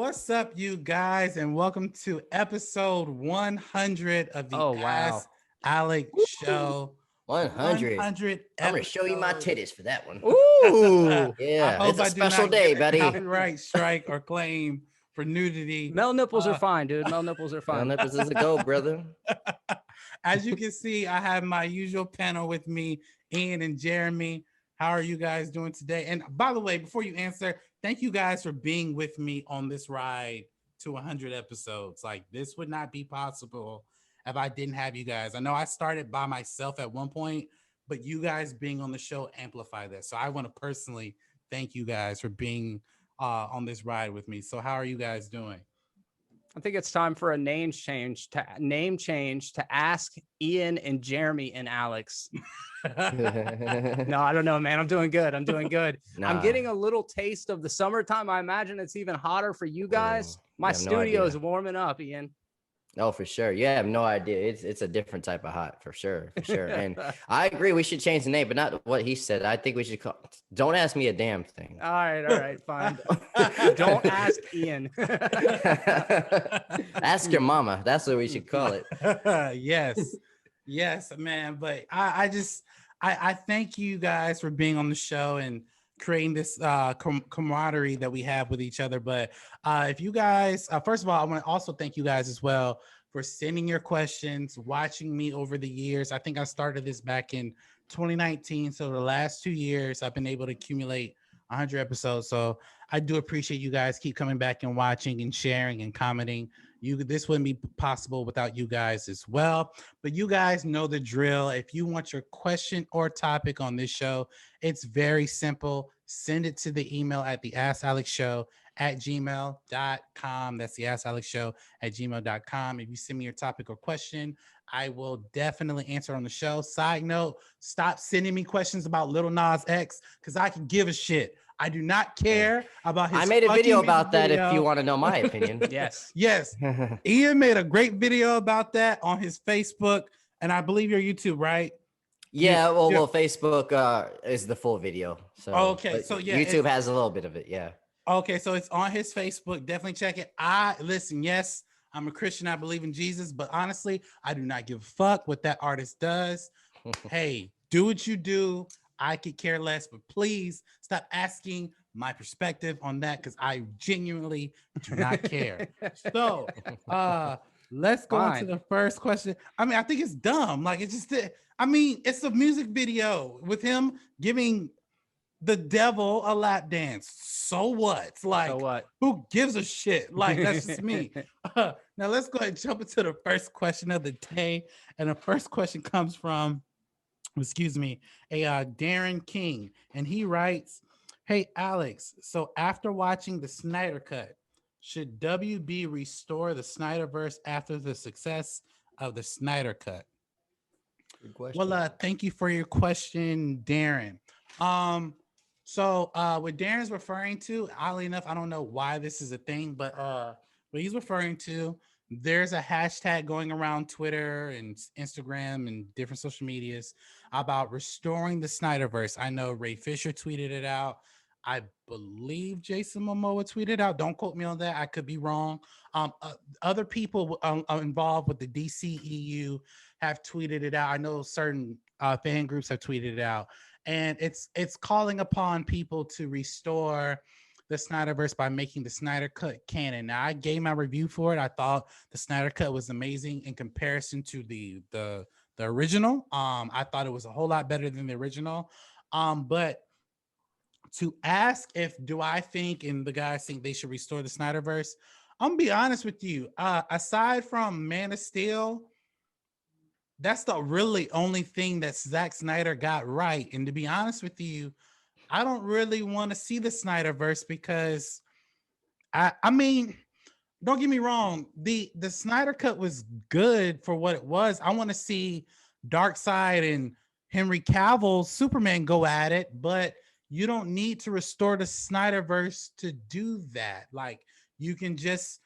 What's up, you guys, and welcome to episode 100 of the Oh, wow. Ask Alex Woo! Show. 100. 100 I'm gonna show you my episodes. titties for that one. Ooh. I Yeah, hope it's a I do special not get day, a buddy. copyright strike or claim for nudity. Male nipples are fine, dude. Male nipples are Now fine. nipples is a go, brother. As you can see, I have my usual panel with me, Ian and Jeremy. How are you guys doing today? And by the way, before you answer, thank you guys for being with me on this ride to 100 episodes. Like, this would not be possible if I didn't have you guys. I know I started by myself at one point, but you guys being on the show amplify that. So I want to personally thank you guys for being on this ride with me. So how are you guys doing? I think it's time for a name change to ask Ian and Jeremy and Alex. No, I don't know, man. I'm doing good. I'm Nah, getting a little taste of the summertime. I imagine it's even hotter for you guys. My you have no studio is idea. warming up, Ian. Oh, for sure. You have no idea. It's a different type of hot, for sure. And I agree we should change the name, but not what he said. I think we should call. Don't ask me a damn thing. All right, fine. Don't ask Ian. Ask your mama. That's what we should call it. yes, man. But I thank you guys for being on the show and creating this camaraderie that we have with each other. But if you guys, first of all, I want to also thank you guys as well for sending your questions, watching me over the years. I think I started this back in 2019. So the last 2 years, I've been able to accumulate 100 episodes. So I do appreciate you guys keep coming back and watching and sharing and commenting. This wouldn't be possible without you guys as well. But you guys know the drill. If you want your question or topic on this show, it's very simple. Send it to the email at theaskalexshow@gmail.com. That's theaskalexshow@gmail.com. If you send me your topic or question, I will definitely answer on the show. Side note, stop sending me questions about Lil Nas X because I can give a shit. I do not care about his. I made a video about that video. if you want to know my opinion. Yes. Ian made a great video about that on his Facebook, and I believe your YouTube, right? Yeah, well, Facebook is the full video. So okay, so yeah, YouTube has a little bit of it. Yeah. Okay, so it's on his Facebook. Definitely check it. Listen. Yes, I'm a Christian. I believe in Jesus, but honestly, I do not give a fuck what that artist does. Hey, do what you do. I could care less, but please stop asking my perspective on that because I genuinely do not care. So, let's go on to the first question. I mean, I think it's dumb. Like, it's just, I mean, it's a music video with him giving the devil a lap dance. So what? Like, So what? Who gives a shit? Like, that's just me. Now, let's go ahead and jump into the first question of the day. And the first question comes from, Darren King. And he writes, "Hey, Alex, so after watching the Snyder Cut, should WB restore the Snyderverse after the success of the Snyder Cut?" Good question. Well, thank you for your question, Darren. So what Darren's referring to, oddly enough, I don't know why this is a thing, but what he's referring to, there's a hashtag going around Twitter and Instagram and different social medias about restoring the Snyderverse. I know Ray Fisher tweeted it out. I believe Jason Momoa tweeted out. Don't quote me on that. I could be wrong. Other people involved with the DCEU have tweeted it out. I know certain fan groups have tweeted it out. And it's calling upon people to restore the Snyderverse by making the Snyder Cut canon. Now, I gave my review for it. I thought the Snyder Cut was amazing in comparison to the original. I thought it was a whole lot better than the original. But to ask do I think and the guys think they should restore the Snyderverse, I'm gonna be honest with you. Aside from Man of Steel, that's the really only thing that Zack Snyder got right. And to be honest with you, I don't really want to see the Snyderverse because I mean, don't get me wrong, the Snyder Cut was good for what it was. I want to see Darkseid and Henry Cavill's Superman go at it, but you don't need to restore the Snyderverse to do that. Like, you can just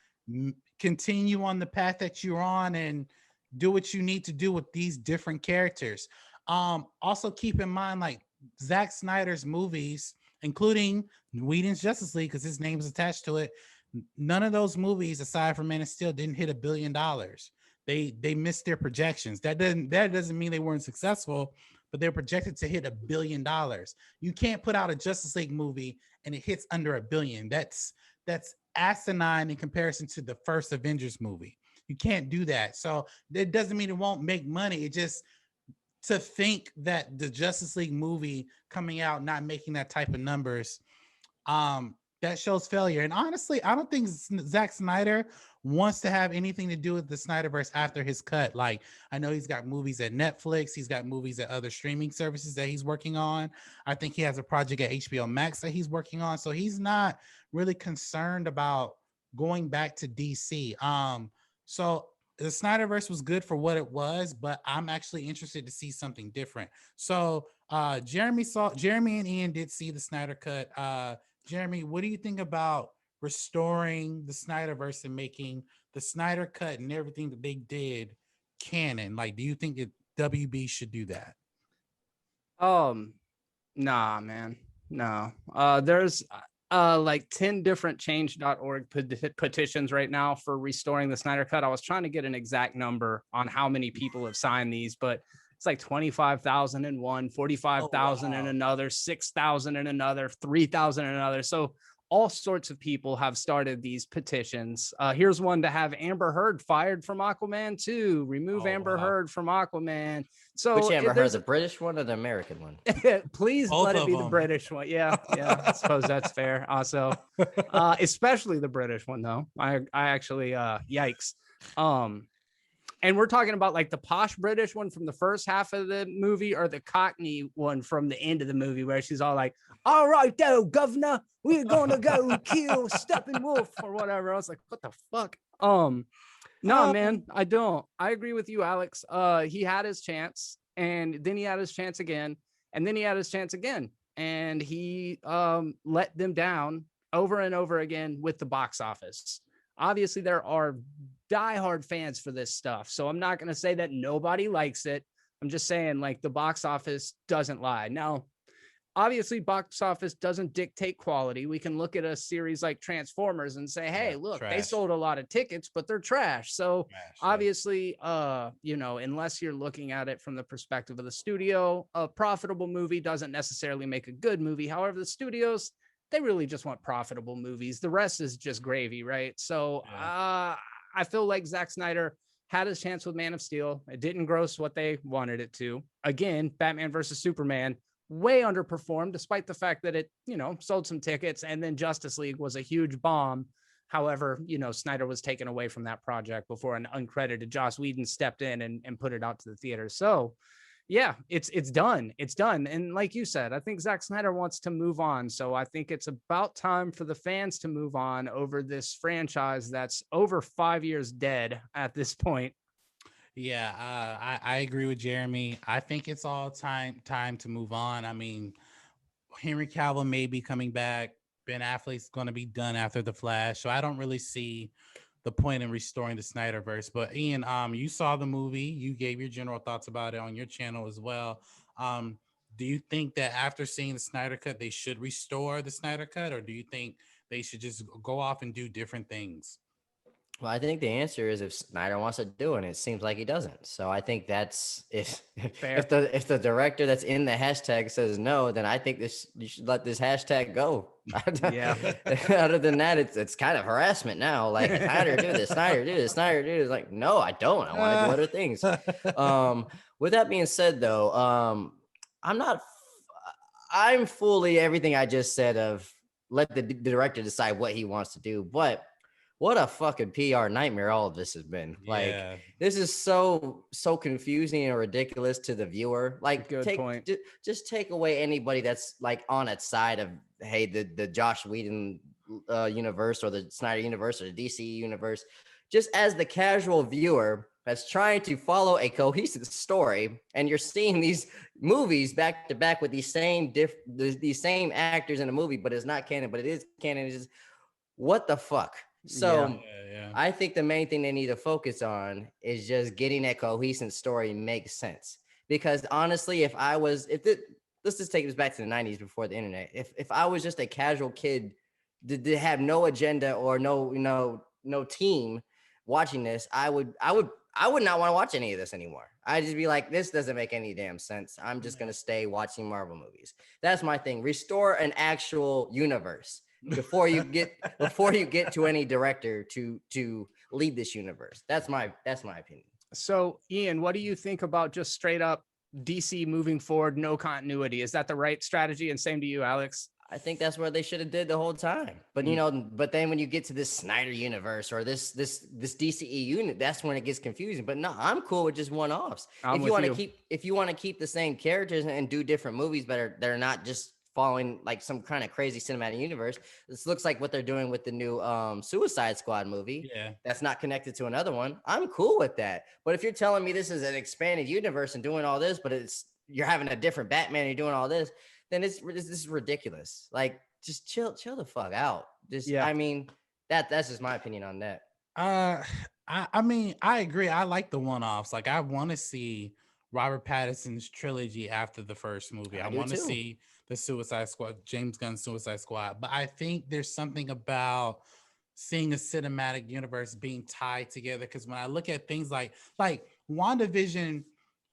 continue on the path that you're on and do what you need to do with these different characters. Also keep in mind, like, Zack Snyder's movies, including Whedon's Justice League, because his name is attached to it, None of those movies, aside from Man of Steel, didn't hit $1 billion. They missed their projections. That doesn't mean they weren't successful, but they're projected to hit $1 billion. You can't put out a Justice League movie and it hits under $1 billion. That's asinine in comparison to the first Avengers movie. You can't do that. So it doesn't mean it won't make money. It just, to think that the Justice League movie coming out not making that type of numbers, that shows failure. And honestly, I don't think Zack Snyder wants to have anything to do with the Snyderverse after his cut. Like, I know he's got movies at Netflix, he's got movies at other streaming services that he's working on. I think he has a project at HBO Max that he's working on. So he's not really concerned about going back to DC. So the Snyderverse was good for what it was, but I'm actually interested to see something different. So Jeremy and Ian did see the Snyder cut. Jeremy, what do you think about restoring the Snyderverse and making the Snyder cut and everything that they did canon? Like, do you think that WB should do that? Nah, man. No. There's like 10 different change.org petitions right now for restoring the Snyder cut. I was trying to get an exact number on how many people have signed these, but it's like 25,000 in one, 45,000 in another, 6,000 in another, 3,000 in another. So all sorts of people have started these petitions. Here's one to have Amber Heard fired from Aquaman 2, remove Amber Heard from Aquaman. So which Amber Heard, the British one or the American one? Please let it be the British one. Yeah, I suppose that's fair. Also, especially the British one, though. I actually, yikes. And we're talking about like the posh British one from the first half of the movie, or the Cockney one from the end of the movie, where she's all like, "All right, though, governor, we're gonna go kill Steppenwolf," or whatever. I was like, "What the fuck?" No, man, I don't. I agree with you, Alex. He had his chance, and then he had his chance again, and then he had his chance again, and he let them down over and over again with the box office. Obviously, there are diehard fans for this stuff, so I'm not going to say that nobody likes it. I'm just saying, like, the box office doesn't lie. Now, obviously, box office doesn't dictate quality. We can look at a series like Transformers and say, hey, look, they sold a lot of tickets, but they're trash. So obviously, unless you're looking at it from the perspective of the studio, a profitable movie doesn't necessarily make a good movie. However, the studios, they really just want profitable movies. The rest is just gravy, right? So I feel like Zack Snyder had his chance with Man of Steel. It didn't gross what they wanted it to. Again, Batman versus Superman way underperformed, despite the fact that it, sold some tickets. And then Justice League was a huge bomb. However, Snyder was taken away from that project before an uncredited Joss Whedon stepped in and put it out to the theater. So yeah, it's done. It's done. And like you said, I think Zack Snyder wants to move on. So I think it's about time for the fans to move on over this franchise that's over 5 years dead at this point. Yeah, I agree with Jeremy. I think it's all time to move on. I mean, Henry Cavill may be coming back. Ben Affleck's going to be done after The Flash. So I don't really see the point in restoring the Snyderverse. But Ian, you saw the movie. You gave your general thoughts about it on your channel as well. Do you think that after seeing the Snyder Cut, they should restore the Snyder Cut, or do you think they should just go off and do different things? Well, I think the answer is if Snyder wants to do it, and it seems like he doesn't. So I think that's if the director that's in the hashtag says no, then I think you should let this hashtag go. Yeah. Other than that, it's kind of harassment now. Like, Snyder do this, Snyder do this, Snyder do this. Like, no, I don't. I want to do other things. With that being said, though, I'm fully everything I just said of let the director decide what he wants to do, but what a fucking PR nightmare all of this has been. Like, this is so confusing and ridiculous to the viewer. Like, just take away anybody that's like on its side of, hey, the Josh Whedon universe or the Snyder universe or the DC universe. Just as the casual viewer that's trying to follow a cohesive story, and you're seeing these movies back to back with these same actors in a movie, but it's not canon, but it is canon. It's just, what the fuck? So I think the main thing they need to focus on is just getting that cohesive story make sense. Because honestly, let's just take this back to the 90s before the internet. If I was just a casual kid did have no agenda or no team watching this, I would not want to watch any of this anymore. I'd just be like, this doesn't make any damn sense. I'm just gonna stay watching Marvel movies. That's my thing. Restore an actual universe before you get to any director to lead this universe. That's my opinion. So, Ian, what do you think about just straight up DC moving forward, no continuity? Is that the right strategy? And same to you, Alex. I think that's what they should have did the whole time. But but then when you get to this Snyder universe or this DCE unit, that's when it gets confusing. But no, I'm cool with just one-offs. If you want to keep the same characters and do different movies that are not just following like some kind of crazy cinematic universe. This looks like what they're doing with the new Suicide Squad movie. Yeah. That's not connected to another one. I'm cool with that. But if you're telling me this is an expanded universe and doing all this, but you're having a different Batman, you're doing all this, then this is ridiculous. Like, just chill the fuck out. I mean, that's just my opinion on that. I mean, I agree. I like the one-offs. Like, I want to see Robert Pattinson's trilogy after the first movie. I want to see the Suicide Squad, James Gunn's Suicide Squad. But I think there's something about seeing a cinematic universe being tied together. Because when I look at things like WandaVision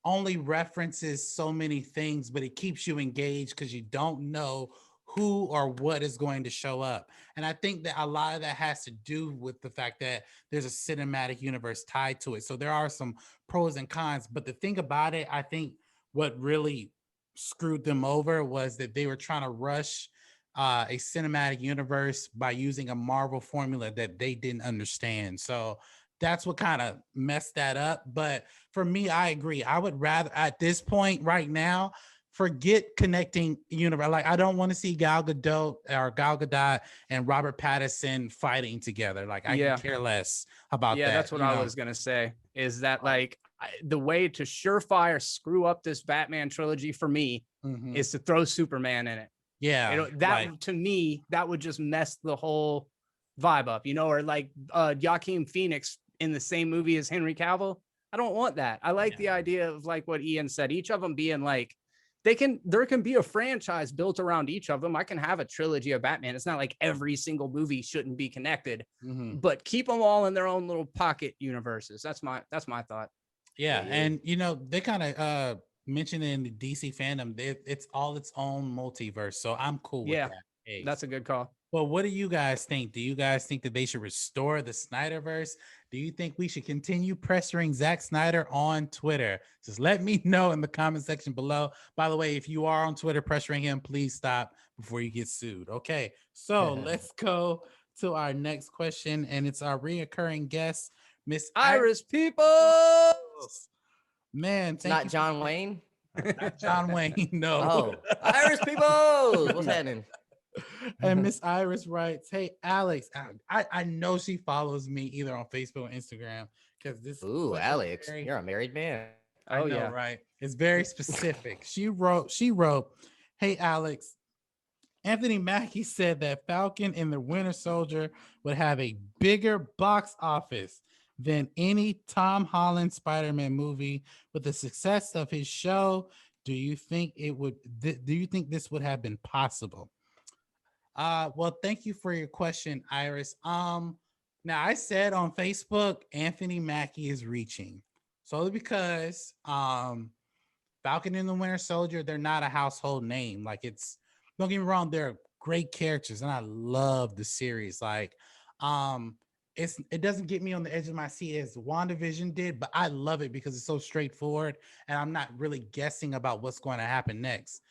only references so many things, but it keeps you engaged because you don't know who or what is going to show up. And I think that a lot of that has to do with the fact that there's a cinematic universe tied to it. So there are some pros and cons, but the thing about it, I think what really screwed them over was that they were trying to rush a cinematic universe by using a Marvel formula that they didn't understand. So that's what kind of messed that up. But for me, I agree. I would rather at this point right now, forget connecting universe. Like, I don't want to see Gal Gadot and Robert Pattinson fighting together. Like, I can care less about that. Yeah, that's what I was gonna say. Is that like the way to surefire screw up this Batman trilogy for me is to throw Superman in it. Yeah, to me, that would just mess the whole vibe up, or like Joaquin Phoenix in the same movie as Henry Cavill. I don't want that. I like the idea of like what Ian said, each of them being like, there can be a franchise built around each of them. I can have a trilogy of Batman. It's not like every single movie shouldn't be connected, but keep them all in their own little pocket universes. That's my thought. Yeah. And they kind of mentioned in the DC fandom, it's all its own multiverse. So I'm cool with that. Hey, that's a good call. Well, what do you guys think? Do you guys think that they should restore the Snyderverse? Do you think we should continue pressuring Zack Snyder on Twitter? Just let me know in the comment section below. By the way, if you are on Twitter pressuring him, please stop before you get sued. Okay, so let's go to our next question, and it's our reoccurring guest, Miss Iris Peoples. Man, not John Wayne. Not John Wayne, no. Oh, Iris Peoples. What's happening? And Miss Iris writes, "Hey Alex, I know she follows me either on Facebook or Instagram because this." Ooh, Alex, you're a married man. I know, right? It's very specific. She wrote, "Hey Alex, Anthony Mackie said that Falcon and the Winter Soldier would have a bigger box office than any Tom Holland Spider-Man movie. With the success of his show, do you think this would have been possible?" Well, thank you for your question, Iris. Now I said on Facebook, Anthony Mackie is reaching solely because Falcon and the Winter Soldier, they're not a household name. Like, don't get me wrong, they're great characters and I love the series. Like, it doesn't get me on the edge of my seat as WandaVision did, but I love it because it's so straightforward and I'm not really guessing about what's going to happen next.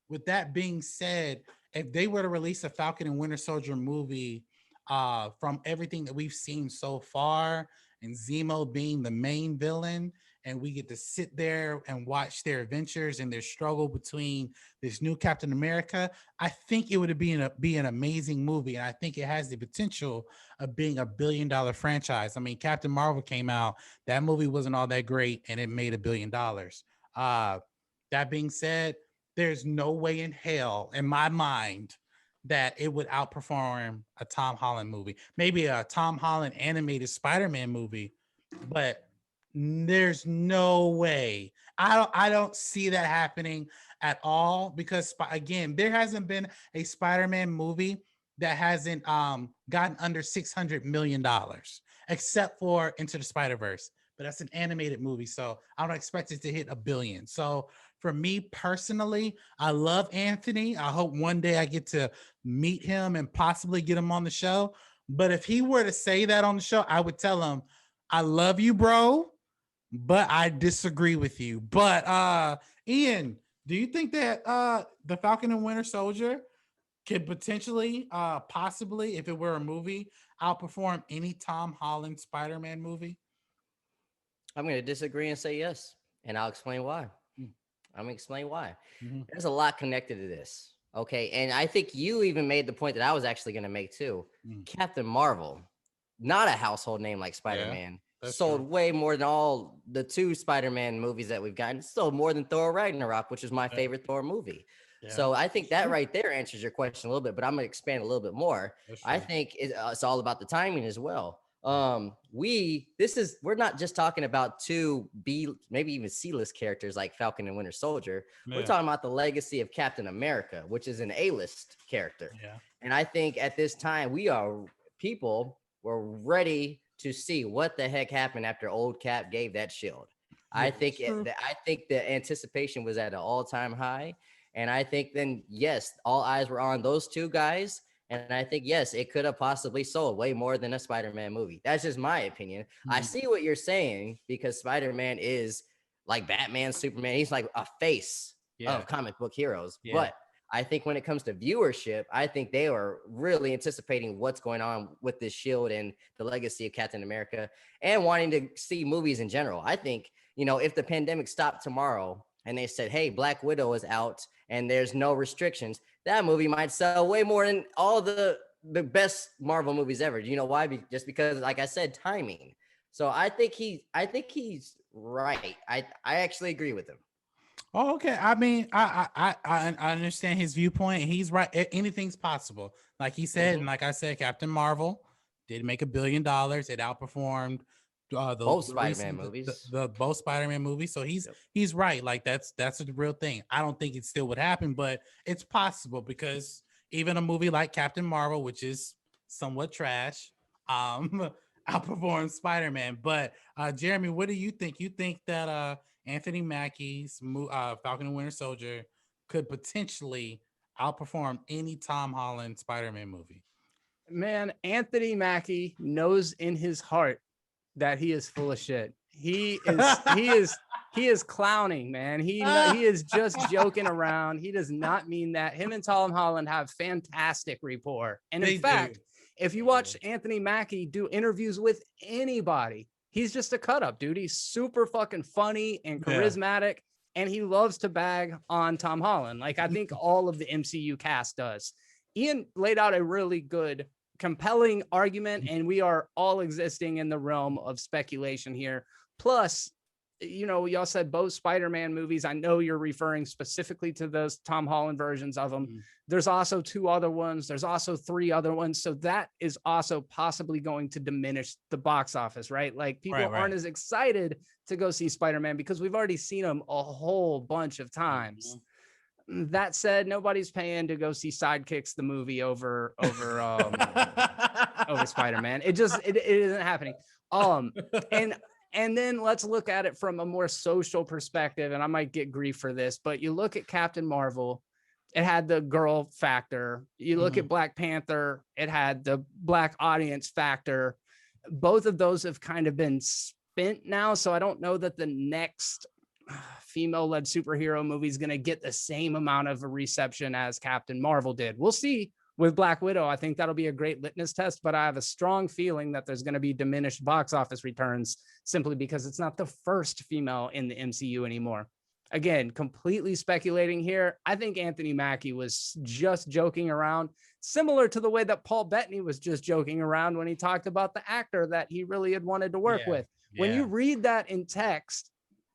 With that being said, if they were to release a Falcon and Winter Soldier movie, from everything that we've seen so far, and Zemo being the main villain, and we get to sit there and watch their adventures and their struggle between this new Captain America, I think it would be an amazing movie. And I think it has the potential of being a $1 billion franchise. I mean, Captain Marvel came out, that movie wasn't all that great, and it made $1 billion. That being said, there's no way in hell, in my mind, that it would outperform a Tom Holland movie. Maybe a Tom Holland animated Spider-Man movie, but there's no way. I don't see that happening at all because, again, there hasn't been a Spider-Man movie that hasn't gotten under $600 million, except for Into the Spider-Verse. But that's an animated movie, so I don't expect it to hit $1 billion. So for me personally, I love Anthony. I hope one day I get to meet him and possibly get him on the show. But if he were to say that on the show, I would tell him, I love you, bro, but I disagree with you. But Ian, do you think that the Falcon and Winter Soldier could potentially, possibly, if it were a movie, outperform any Tom Holland Spider-Man movie? I'm going to disagree and say yes, and I'll explain why. I'm going to explain why. Mm-hmm. There's a lot connected to this. Okay. And I think you even made the point that I was actually going to make too. Captain Marvel, not a household name like Spider-Man, sold way more than all the 2 Spider-Man movies that we've gotten. Sold more than Thor Ragnarok, which is my favorite Thor movie. Yeah. So I think that right there answers your question a little bit, but I'm going to expand a little bit more. I think it's all about the timing as well. We're not just talking about 2 B, maybe even C-list characters like Falcon and Winter Soldier. Yeah. We're talking about the legacy of Captain America, which is an A-list character. Yeah. And I think at this time people were ready to see what the heck happened after old Cap gave that shield. Yeah, I think the anticipation was at an all-time high. And I think then, yes, all eyes were on those 2 guys. And I think, yes, it could have possibly sold way more than a Spider-Man movie. That's just my opinion. Mm-hmm. I see what you're saying, because Spider-Man is like Batman, Superman. He's like a face of comic book heroes. Yeah. But I think when it comes to viewership, I think they are really anticipating what's going on with this shield and the legacy of Captain America, and wanting to see movies in general. I think, if the pandemic stopped tomorrow and they said, hey, Black Widow is out and there's no restrictions, that movie might sell way more than all the best Marvel movies ever. You know why? Just because, like I said, timing. So I think he's right. I actually agree with him. Oh, okay. I mean, I understand his viewpoint. He's right. Anything's possible. Like he said, and like I said, Captain Marvel did make $1 billion. It outperformed both Spider-Man movies. The both Spider-Man movies. So he's right. Like that's the real thing. I don't think it still would happen, but it's possible, because even a movie like Captain Marvel, which is somewhat trash, outperformed Spider-Man. But Jeremy, what do you think? You think that Anthony Mackie's Falcon and Winter Soldier could potentially outperform any Tom Holland Spider-Man movie? Man, Anthony Mackie knows in his heart that he is full of shit. He is clowning, man. He is just joking around. He does not mean that. Him and Tom Holland have fantastic rapport. And in fact, if you watch Anthony Mackie do interviews with anybody, he's just a cut up, dude. He's super fucking funny and charismatic, and he loves to bag on Tom Holland. Like I think all of the MCU cast does. Ian laid out a really good, compelling argument, and we are all existing in the realm of speculation here. Plus, y'all said both Spider-Man movies. I know you're referring specifically to those Tom Holland versions of them. Mm-hmm. There's also 2 other ones. There's also 3 other ones. So that is also possibly going to diminish the box office, right? Like people aren't as excited to go see Spider-Man because we've already seen them a whole bunch of times. Mm-hmm. That said, nobody's paying to go see Sidekicks the movie over Spider-Man. It isn't happening. And then let's look at it from a more social perspective, and I might get grief for this, but you look at Captain Marvel, it had the girl factor. You look at Black Panther, it had the Black audience factor. Both of those have kind of been spent now, so I don't know that the next female-led superhero movie is going to get the same amount of a reception as Captain Marvel did. We'll see with Black Widow. I think that'll be a great litmus test, but I have a strong feeling that there's going to be diminished box office returns simply because it's not the first female in the MCU anymore. Again, completely speculating here. I think Anthony Mackie was just joking around, similar to the way that Paul Bettany was just joking around when he talked about the actor that he really had wanted to work with. When you read that in text,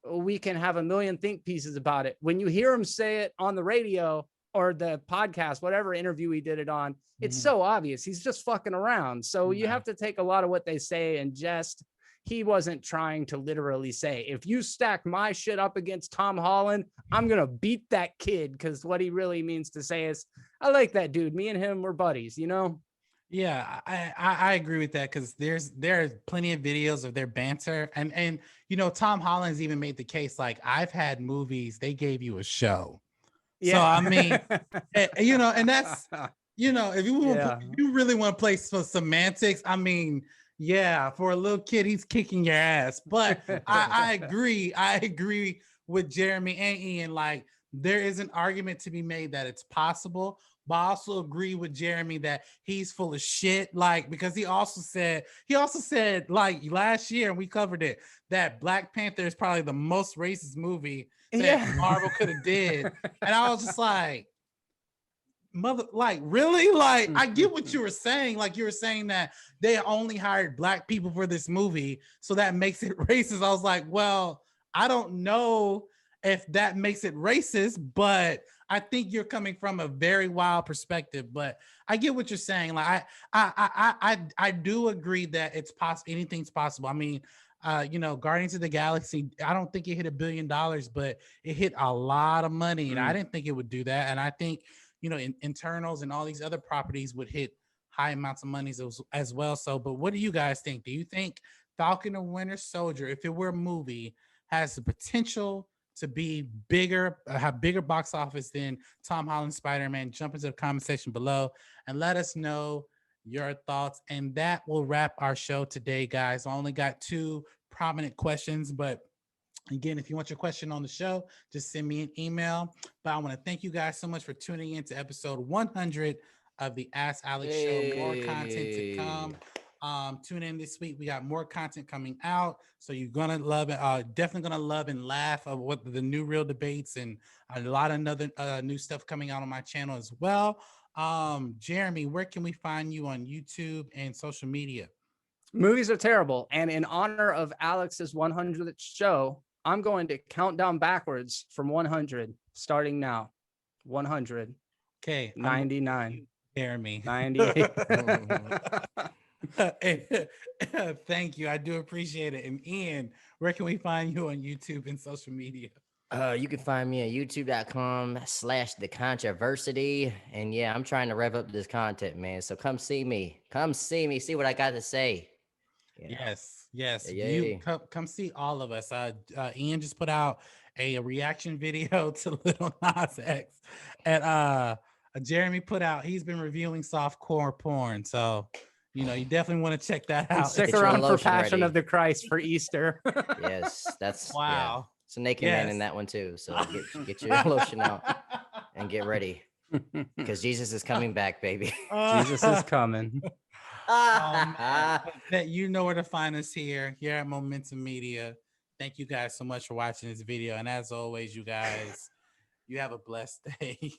we can have a million think pieces about it. When you hear him say it on the radio or the podcast, whatever interview he did it on, it's so obvious. He's just fucking around. So you have to take a lot of what they say and just, he wasn't trying to literally say, if you stack my shit up against Tom Holland, I'm going to beat that kid. Because what he really means to say is, I like that dude. Me and him were buddies, you know? Yeah, I agree with that because there are plenty of videos of their banter, and you know, Tom Holland's even made the case like, I've had movies they gave you a show. So I mean, you know, and that's, you know, if you really want to play some semantics, I mean, yeah, for a little kid, he's kicking your ass. But I agree with Jeremy and Ian. Like, there is an argument to be made that it's possible, but I also agree with Jeremy that he's full of shit. Like, because he also said like last year, and we covered it, that Black Panther is probably the most racist movie that Marvel could have did. And I was just like, like, really? Like, I get what you were saying. Like, you were saying that they only hired Black people for this movie, so that makes it racist. I was like, well, I don't know if that makes it racist, but I think you're coming from a very wild perspective. But I get what you're saying. Like, I do agree that it's possible. Anything's possible. I mean, you know, Guardians of the Galaxy, I don't think it hit $1 billion, but it hit a lot of money. And I didn't think it would do that. And I think, you know, internals and all these other properties would hit high amounts of money as well. So, but what do you guys think? Do you think Falcon and Winter Soldier, if it were a movie, has the potential to be bigger, have bigger box office than Tom Holland's Spider-Man? Jump into the comment section below and let us know your thoughts. And that will wrap our show today, guys. I only got 2 prominent questions, but again, if you want your question on the show, just send me an email. But I want to thank you guys so much for tuning in to episode 100 of the Ask Alex Show. More content to come. Tune in this week. We got more content coming out, so you're gonna love it. Definitely gonna love and laugh of what the new real debates and a lot of other new stuff coming out on my channel as well. Jeremy, where can we find you on YouTube and social media? Movies are terrible, and in honor of Alex's 100th show, I'm going to count down backwards from 100, starting now. 100. Okay. 99. Jeremy. 98. Thank you. I do appreciate it. And Ian, where can we find you on YouTube and social media? You can find me at youtube.com/thecontroversy. And yeah, I'm trying to rev up this content, man. So come see me. See what I got to say. You know? Yes. Yeah. You come see all of us. Ian just put out a reaction video to Little Nas X. And Jeremy he's been reviewing softcore porn. So, you know, you definitely want to check that out. Stick around for Passion of the Christ for Easter. Yes, that's wow. Yeah. It's a naked man in that one too. So get your lotion out and get ready, because Jesus is coming back, baby. Jesus is coming. That you know where to find us here at Momentum Media. Thank you guys so much for watching this video. And as always, you guys, you have a blessed day.